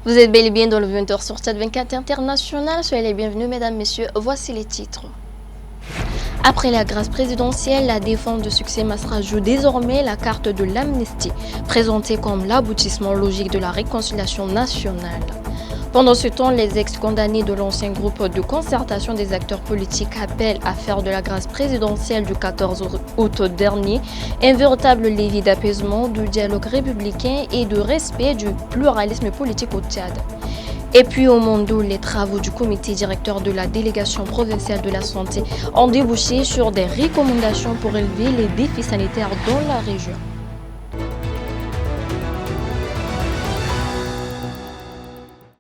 Vous êtes bel et bien dans le 20h sur Stade 24 International. Soyez les bienvenus, mesdames, messieurs. Voici les titres. Après la grâce présidentielle, la défense de Succès Masra joue désormais la carte de l'amnistie, présentée comme l'aboutissement logique de la réconciliation nationale. Pendant ce temps, les ex-condamnés de l'ancien groupe de concertation des acteurs politiques appellent à faire de la grâce présidentielle du 14 août dernier un véritable levier d'apaisement, de dialogue républicain et de respect du pluralisme politique au Tchad. Et puis au Mondo, les travaux du comité directeur de la délégation provinciale de la santé ont débouché sur des recommandations pour élever les défis sanitaires dans la région.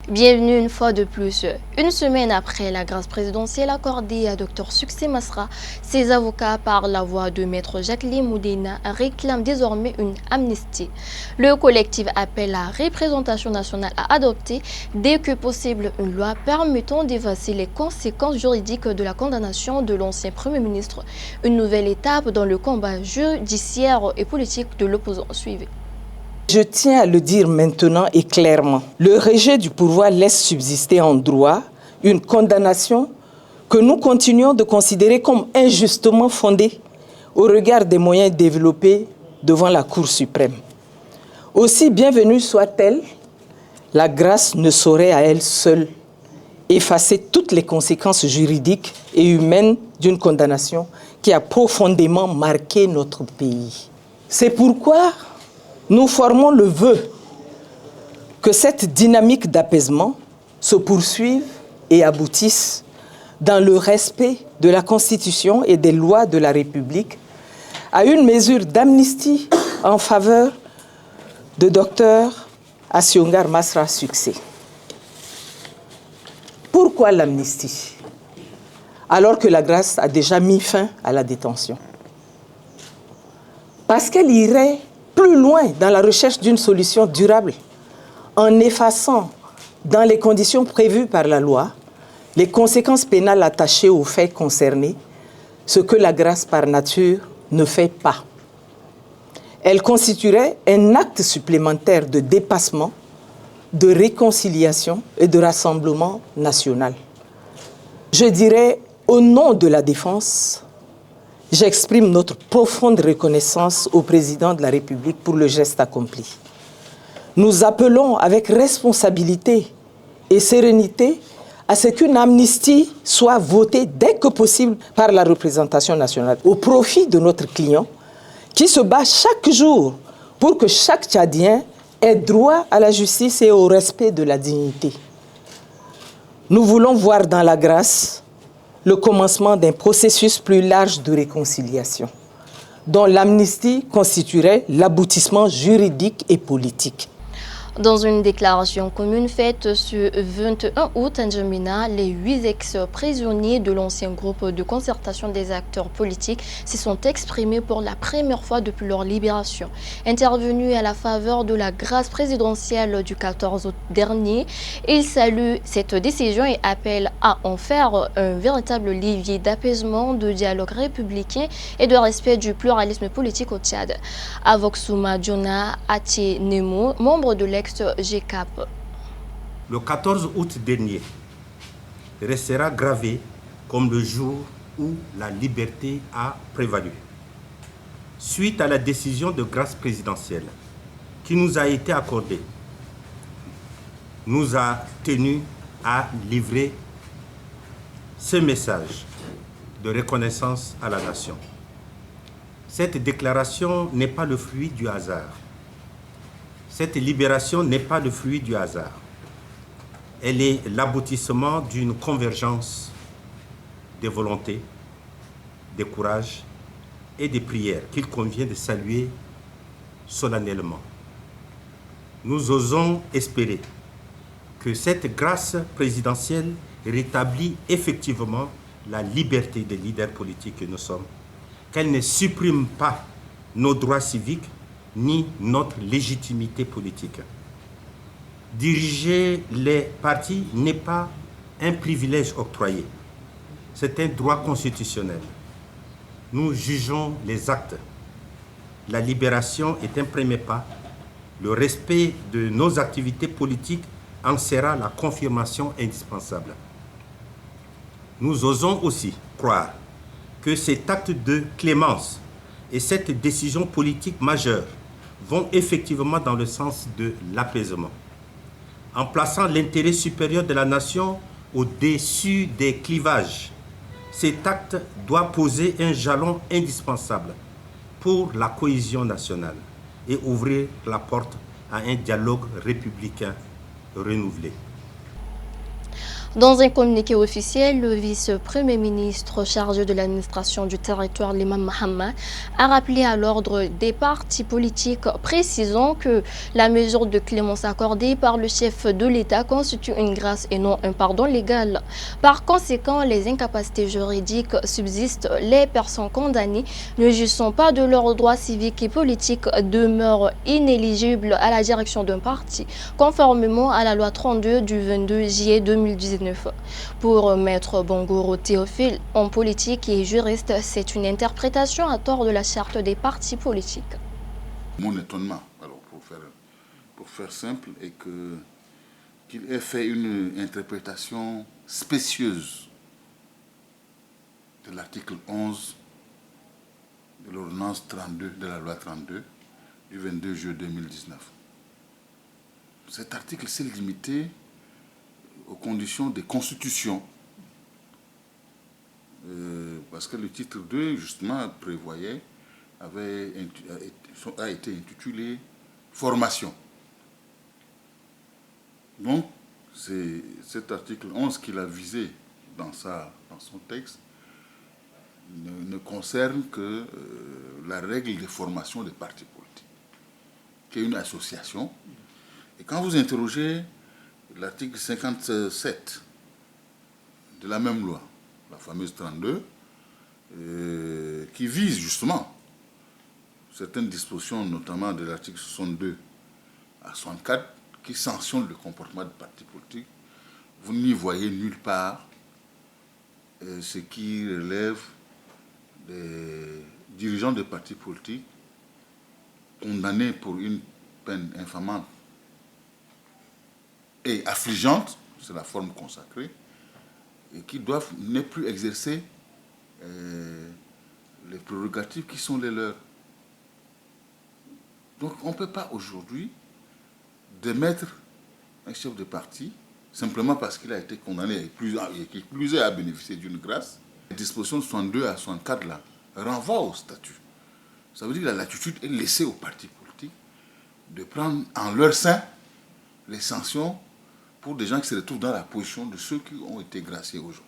Bienvenue une fois de plus. Une semaine après la grâce présidentielle accordée à Dr Succès Masra, ses avocats, par la voix de Maître Jacqueline Moudena, réclament désormais une amnistie. Le collectif appelle la représentation nationale à adopter dès que possible une loi permettant d'évacuer les conséquences juridiques de la condamnation de l'ancien Premier ministre. Une nouvelle étape dans le combat judiciaire et politique de l'opposant. Suivez. Je tiens à le dire maintenant et clairement. Le rejet du pouvoir laisse subsister en droit une condamnation que nous continuons de considérer comme injustement fondée au regard des moyens développés devant la Cour suprême. Aussi bienvenue soit-elle, la grâce ne saurait à elle seule effacer toutes les conséquences juridiques et humaines d'une condamnation qui a profondément marqué notre pays. C'est pourquoi nous formons le vœu que cette dynamique d'apaisement se poursuive et aboutisse dans le respect de la Constitution et des lois de la République à une mesure d'amnistie en faveur de Dr Assiongar Masra Succès. Pourquoi l'amnistie alors que la grâce a déjà mis fin à la détention? Parce qu'elle irait plus loin dans la recherche d'une solution durable, en effaçant, dans les conditions prévues par la loi, les conséquences pénales attachées aux faits concernés, ce que la grâce par nature ne fait pas. Elle constituerait un acte supplémentaire de dépassement, de réconciliation et de rassemblement national. Je dirais, au nom de la défense, j'exprime notre profonde reconnaissance au président de la République pour le geste accompli. Nous appelons avec responsabilité et sérénité à ce qu'une amnistie soit votée dès que possible par la représentation nationale au profit de notre client qui se bat chaque jour pour que chaque Tchadien ait droit à la justice et au respect de la dignité. Nous voulons voir dans la grâce le commencement d'un processus plus large de réconciliation, dont l'amnistie constituerait l'aboutissement juridique et politique. Dans une déclaration commune faite ce 21 août à N'Djamena, les 8 ex-prisonniers de l'ancien groupe de concertation des acteurs politiques se sont exprimés pour la première fois depuis leur libération. Intervenus à la faveur de la grâce présidentielle du 14 août dernier, ils saluent cette décision et appellent à en faire un véritable levier d'apaisement, de dialogue républicain et de respect du pluralisme politique au Tchad. Avoxouma Djona Atie Nemo, membre de l'ex-GCAP. Le 14 août dernier restera gravé comme le jour où la liberté a prévalu. Suite à la décision de grâce présidentielle qui nous a été accordée, nous a tenu à livrer ce message de reconnaissance à la nation. Cette déclaration n'est pas le fruit du hasard. Cette libération n'est pas le fruit du hasard. Elle est l'aboutissement d'une convergence des volontés, des courages et des prières qu'il convient de saluer solennellement. Nous osons espérer que cette grâce présidentielle rétablit effectivement la liberté des leaders politiques que nous sommes, qu'elle ne supprime pas nos droits civiques ni notre légitimité politique. Diriger les partis n'est pas un privilège octroyé, c'est un droit constitutionnel. Nous jugeons les actes. La libération est un premier pas. Le respect de nos activités politiques en sera la confirmation indispensable. Nous osons aussi croire que cet acte de clémence et cette décision politique majeure vont effectivement dans le sens de l'apaisement. En plaçant l'intérêt supérieur de la nation au-dessus des clivages, cet acte doit poser un jalon indispensable pour la cohésion nationale et ouvrir la porte à un dialogue républicain renouvelé. Dans un communiqué officiel, le vice-premier ministre chargé de l'administration du territoire, l'imam Mohammed, a rappelé à l'ordre des partis politiques, précisant que la mesure de clémence accordée par le chef de l'État constitue une grâce et non un pardon légal. Par conséquent, les incapacités juridiques subsistent. Les personnes condamnées, ne jouissant pas de leurs droits civiques et politiques, demeurent inéligibles à la direction d'un parti, conformément à la loi 32 du 22 juillet 2019. Pour Maître Bongoro Théophile, homme politique et juriste, c'est une interprétation à tort de la charte des partis politiques. Mon étonnement, alors pour faire simple, est qu'il ait fait une interprétation spécieuse de l'article 11 de l'ordonnance 32, de la loi 32 du 22 juillet 2019. Cet article s'est limité aux conditions des constitutions. Parce que le titre 2, justement, prévoyait, a été intitulé « Formation ». Donc, c'est cet article 11 qu'il a visé dans son texte ne concerne que la règle de formation des partis politiques, qui est une association. Et quand vous interrogez l'article 57 de la même loi, la fameuse 32, qui vise justement certaines dispositions, notamment de l'article 62 à 64, qui sanctionnent le comportement des partis politiques, vous n'y voyez nulle part ce qui relève des dirigeants de partis politiques condamnés pour une peine infamante et affligeante, c'est la forme consacrée, et qui doivent ne plus exercer les prérogatives qui sont les leurs. Donc on ne peut pas aujourd'hui démettre un chef de parti simplement parce qu'il a été condamné et qui plus est à bénéficier d'une grâce. Les dispositions 62 à 64 là renvoient au statut. Ça veut dire que la latitude est laissée aux partis politiques de prendre en leur sein les sanctions pour des gens qui se retrouvent dans la position de ceux qui ont été graciés aujourd'hui.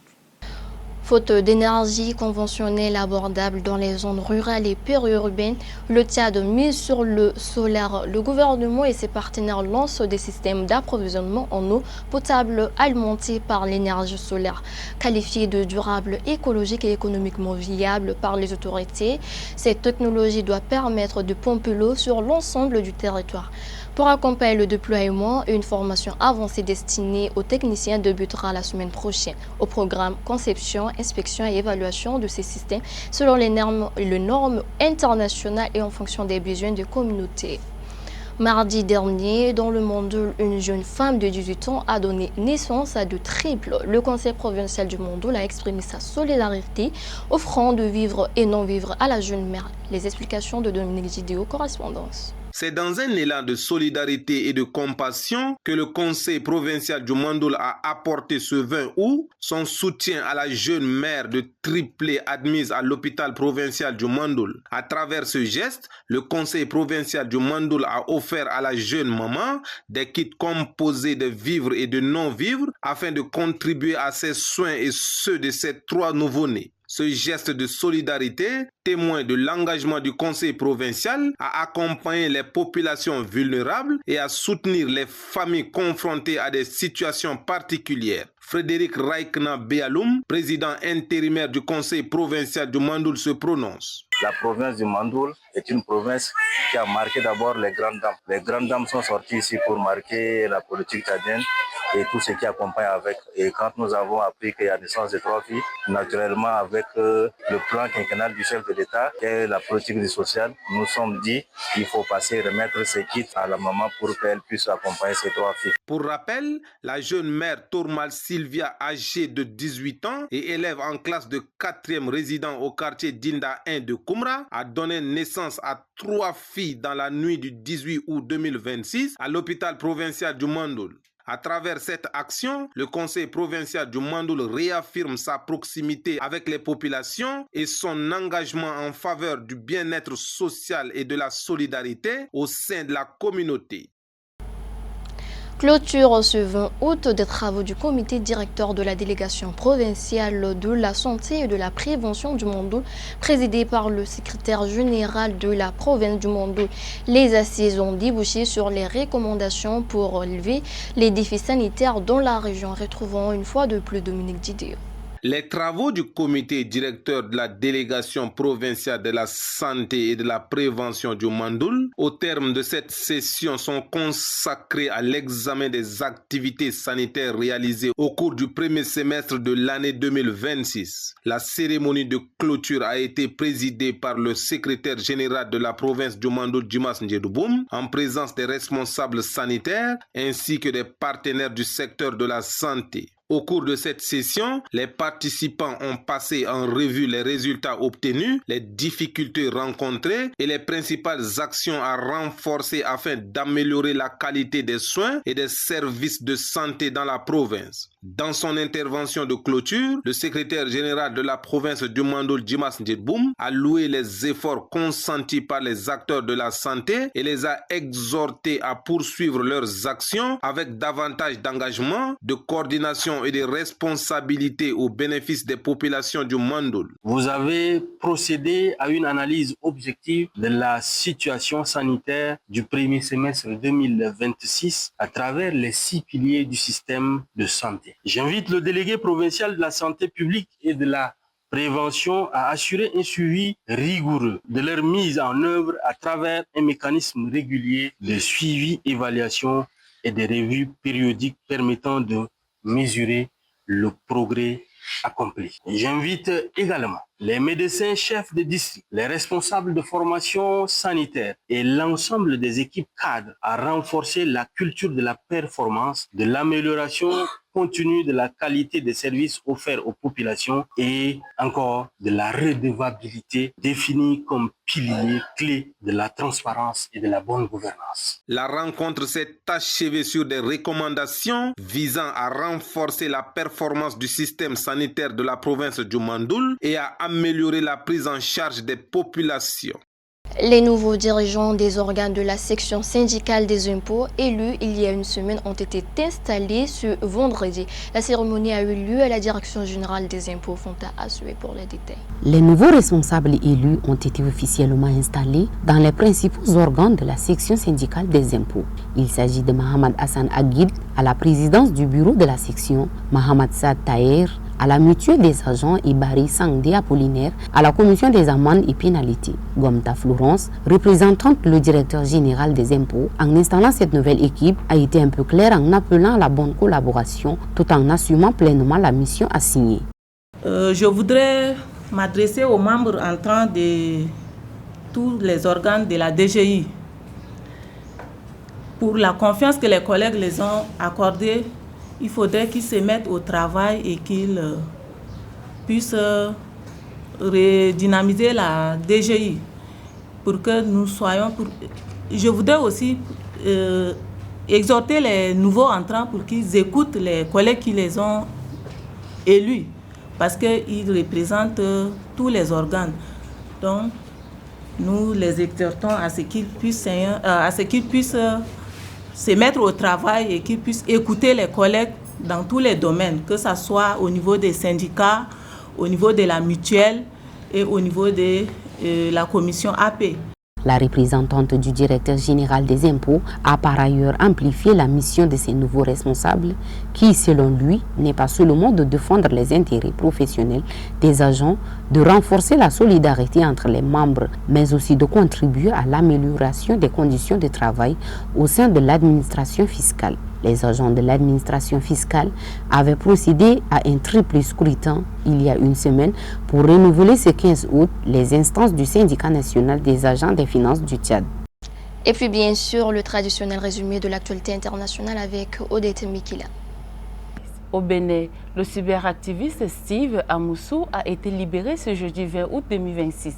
Faute d'énergie conventionnelle abordable dans les zones rurales et périurbaines, le Tchad mise sur le solaire. Le gouvernement et ses partenaires lancent des systèmes d'approvisionnement en eau potable alimentés par l'énergie solaire. Qualifiée de durable, écologique et économiquement viable par les autorités, cette technologie doit permettre de pomper l'eau sur l'ensemble du territoire. Pour accompagner le déploiement, une formation avancée destinée aux techniciens débutera la semaine prochaine au programme Conception, Inspection et Évaluation de ces systèmes selon les normes internationales et en fonction des besoins des communautés. Mardi dernier, dans le Mandoul, une jeune femme de 18 ans a donné naissance à deux triples. Le conseil provincial du Mandoul a exprimé sa solidarité, offrant de vivre et non vivre à la jeune mère. Les explications de Dominique Gideon, correspondance. C'est dans un élan de solidarité et de compassion que le conseil provincial du Mandoul a apporté ce 20 août son soutien à la jeune mère de triplés admise à l'hôpital provincial du Mandoul. À travers ce geste, le conseil provincial du Mandoul a offert à la jeune maman des kits composés de vivres et de non-vivres afin de contribuer à ses soins et ceux de ses 3 nouveau-nés. Ce geste de solidarité, témoin de l'engagement du conseil provincial à accompagner les populations vulnérables et à soutenir les familles confrontées à des situations particulières. Frédéric Raikna Béaloum, président intérimaire du conseil provincial du Mandoul, se prononce. La province du Mandoul est une province qui a marqué d'abord les grandes dames. Les grandes dames sont sorties ici pour marquer la politique tchadienne et tout ce qui accompagne avec. Et quand nous avons appris qu'il y a naissance de 3 filles, naturellement avec le plan quinquennal du chef de l'État, qui est la politique du social, nous sommes dit qu'il faut passer et remettre ces kits à la maman pour qu'elle puisse accompagner ces 3 filles. Pour rappel, la jeune mère Tourmal Sylvia, âgée de 18 ans et élève en classe de 4e résident au quartier Dinda 1 de Koumra, a donné naissance à 3 filles dans la nuit du 18 août 2026 à l'hôpital provincial du Mandoul. À travers cette action, le conseil provincial du Mandoul réaffirme sa proximité avec les populations et son engagement en faveur du bien-être social et de la solidarité au sein de la communauté. Clôture ce 20 août des travaux du comité directeur de la délégation provinciale de la santé et de la prévention du Mandoul, présidé par le secrétaire général de la province du Mandoul. Les assises ont débouché sur les recommandations pour relever les défis sanitaires dans la région. Retrouvons une fois de plus Dominique Didier. Les travaux du comité directeur de la délégation provinciale de la santé et de la prévention du Mandoul, au terme de cette session, sont consacrés à l'examen des activités sanitaires réalisées au cours du premier semestre de l'année 2026. La cérémonie de clôture a été présidée par le secrétaire général de la province du Mandoul, Dimas Ndjedouboum, en présence des responsables sanitaires ainsi que des partenaires du secteur de la santé. Au cours de cette session, les participants ont passé en revue les résultats obtenus, les difficultés rencontrées et les principales actions à renforcer afin d'améliorer la qualité des soins et des services de santé dans la province. Dans son intervention de clôture, le secrétaire général de la province du Mandoul, Dimas Ndjedouboum, a loué les efforts consentis par les acteurs de la santé et les a exhortés à poursuivre leurs actions avec davantage d'engagement, de coordination et de responsabilités au bénéfice des populations du Mandoul. Vous avez procédé à une analyse objective de la situation sanitaire du premier semestre 2026 à travers les 6 piliers du système de santé. J'invite le délégué provincial de la santé publique et de la prévention à assurer un suivi rigoureux de leur mise en œuvre à travers un mécanisme régulier de suivi, évaluation et de revues périodiques permettant de mesurer le progrès accompli. J'invite également les médecins chefs de district, les responsables de formation sanitaire et l'ensemble des équipes cadres à renforcer la culture de la performance, de l'amélioration continue de la qualité des services offerts aux populations et encore de la redevabilité définie comme pilier clé de la transparence et de la bonne gouvernance. La rencontre s'est achevée sur des recommandations visant à renforcer la performance du système sanitaire de la province du Mandoul et à améliorer la prise en charge des populations. Les nouveaux dirigeants des organes de la section syndicale des impôts élus il y a une semaine ont été installés ce vendredi. La cérémonie a eu lieu à la direction générale des impôts. Fonta Assué pour les détails. Les nouveaux responsables élus ont été officiellement installés dans les principaux organes de la section syndicale des impôts. Il s'agit de Mohamed Hassan Aguid à la présidence du bureau de la section, Mohamed Saad Taher à la mutuelle des agents et Barry Sangdé Apollinaire à la commission des amendes et pénalités. Gomta Florence, représentante le directeur général des impôts, en installant cette nouvelle équipe, a été un peu claire en appelant à la bonne collaboration tout en assumant pleinement la mission assignée. Je voudrais m'adresser aux membres entrants de tous les organes de la DGI pour la confiance que les collègues les ont accordée. Il faudrait qu'ils se mettent au travail et qu'ils puissent redynamiser la DGI pour que nous soyons... Je voudrais aussi exhorter les nouveaux entrants pour qu'ils écoutent les collègues qui les ont élus parce qu'ils représentent tous les organes. Donc, nous les exhortons à ce qu'ils puissent se mettre au travail et qu'ils puissent écouter les collègues dans tous les domaines, que ce soit au niveau des syndicats, au niveau de la mutuelle et au niveau de la commission AP. La représentante du directeur général des impôts a par ailleurs amplifié la mission de ces nouveaux responsables qui, selon lui, n'est pas seulement de défendre les intérêts professionnels des agents, de renforcer la solidarité entre les membres, mais aussi de contribuer à l'amélioration des conditions de travail au sein de l'administration fiscale. Les agents de l'administration fiscale avaient procédé à un triple scrutin il y a une semaine pour renouveler ce 15 août les instances du syndicat national des agents des finances du Tchad. Et puis bien sûr, le traditionnel résumé de l'actualité internationale avec Odette Mikila. Au Bénin, le cyberactiviste Steve Amoussou a été libéré ce jeudi 20 août 2026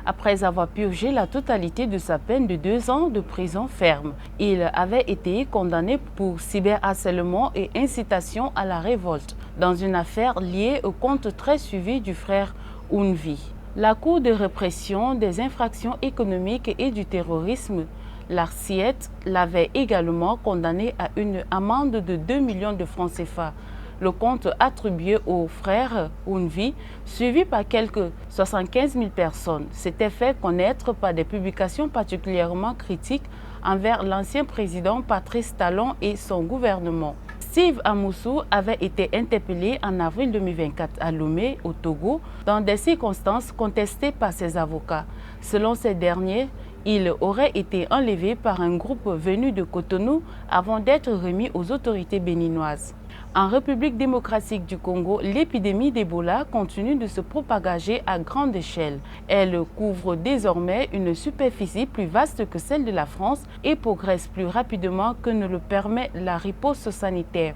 après avoir purgé la totalité de sa peine de 2 ans de prison ferme. Il avait été condamné pour cyberharcèlement et incitation à la révolte dans une affaire liée au compte très suivi du frère Ounvi. La Cour de répression des infractions économiques et du terrorisme, l'ARCIET, l'avait également condamné à une amende de 2 millions de francs CFA. Le compte attribué au frère Ounvi, suivi par quelques 75 000 personnes, s'était fait connaître par des publications particulièrement critiques envers l'ancien président Patrice Talon et son gouvernement. Steve Amoussou avait été interpellé en avril 2024 à Lomé, au Togo, dans des circonstances contestées par ses avocats. Selon ces derniers, il aurait été enlevé par un groupe venu de Cotonou avant d'être remis aux autorités béninoises. En République démocratique du Congo, l'épidémie d'Ebola continue de se propager à grande échelle. Elle couvre désormais une superficie plus vaste que celle de la France et progresse plus rapidement que ne le permet la riposte sanitaire.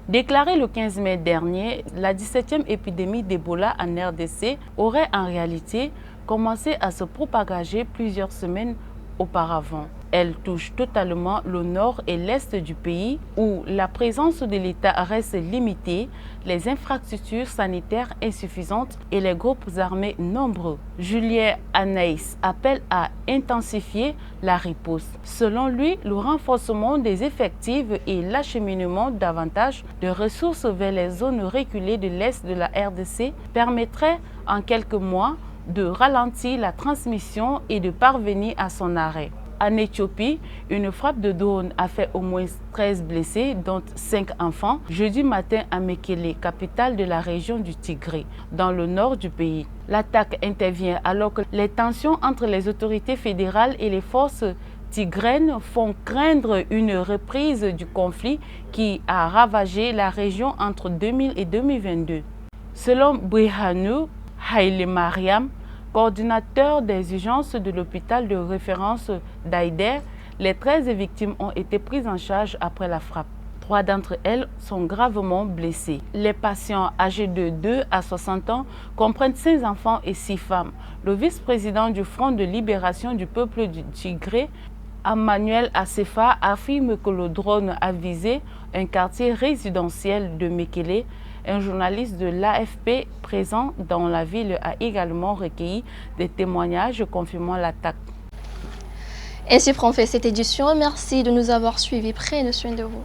Déclarée le 15 mai dernier, la 17e épidémie d'Ebola en RDC aurait en réalité commencé à se propager plusieurs semaines auparavant. Elle touche totalement le nord et l'est du pays où la présence de l'État reste limitée, les infrastructures sanitaires insuffisantes et les groupes armés nombreux. Julien Anaïs appelle à intensifier la riposte. Selon lui, le renforcement des effectifs et l'acheminement davantage de ressources vers les zones reculées de l'est de la RDC permettrait en quelques mois de ralentir la transmission et de parvenir à son arrêt. En Éthiopie, une frappe de drone a fait au moins 13 blessés, dont 5 enfants, jeudi matin à Mekele, capitale de la région du Tigré, dans le nord du pays. L'attaque intervient alors que les tensions entre les autorités fédérales et les forces tigrènes font craindre une reprise du conflit qui a ravagé la région entre 2000 et 2022. Selon Brihanu Haile Mariam, coordinateur des urgences de l'hôpital de référence d'Aïder, les 13 victimes ont été prises en charge après la frappe. 3 d'entre elles sont gravement blessées. Les patients âgés de 2 à 60 ans comprennent 5 enfants et 6 femmes. Le vice-président du Front de libération du peuple du Tigré, Emmanuel Assefa, affirme que le drone a visé un quartier résidentiel de Mekele. Un journaliste de l'AFP présent dans la ville a également recueilli des témoignages confirmant l'attaque. Ainsi prend fin cette édition. Merci de nous avoir suivis. Prenez soin de vous.